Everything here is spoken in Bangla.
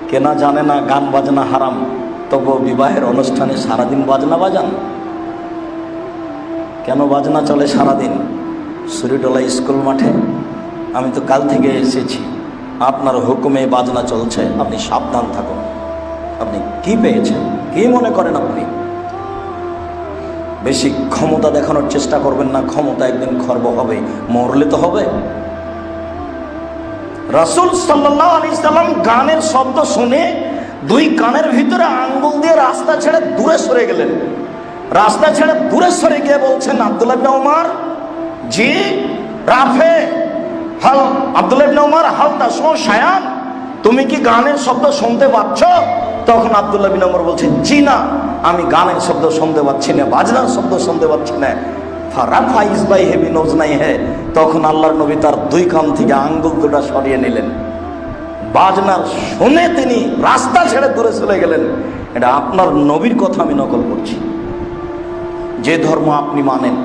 কেনা জানে না গান বাজনা হারাম, তবু বিবাহের অনুষ্ঠানে সারাদিন বাজনা বাজান। কেন বাজনা চলে সারাদিন? সুরিডলা স্কুল মাঠে আমি তো কাল থেকে এসেছি, আপনার হুকুমে বাজনা চলছে, আপনি সাবধান থাকুন। আপনি কি পেয়েছেন, কি মনে করেন আপনি? বেশি ক্ষমতা দেখানোর চেষ্টা করবেন না, ক্ষমতা একদিন খর্ব হবে, মরলে তো হবে। রাসূল সাল্লাল্লাহু আলাইহি সাল্লাম গানের শব্দ শুনে দুই কানের ভিতরে আঙ্গুল দিয়ে রাস্তা ছেড়ে দূরে সরে গেলেন। রাস্তা ছেড়ে দূরে সরে গিয়ে বলছেন, আব্দুল্লাহ ইবনে ওমর, জি রাফে হাল, আব্দুল্লাহ ইবনে ওমর হাল তাসমু শায়ান, তুমি কি গানের শব্দ শুনতে পাচ্ছ? তখন আব্দুল্লাহ ইবনে ওমর বলছেন, জি না, আমি গানের শব্দ শুনতে পাচ্ছি না, বাজনার শব্দ শুনতে পাচ্ছি না। ফারাফা ইসবাইহি বিনুজনাইহি, তখন আল্লাহর নবী তার দুই কান থেকে আঙ্গুল দুটো সরিয়ে নিলেন। বাজনার শুনে তিনি রাস্তা ছেড়ে দূরে চলে গেলেন। এটা আপনার নবীর কথা আমি নকল করছি। যে ধর্ম আপনি মানেন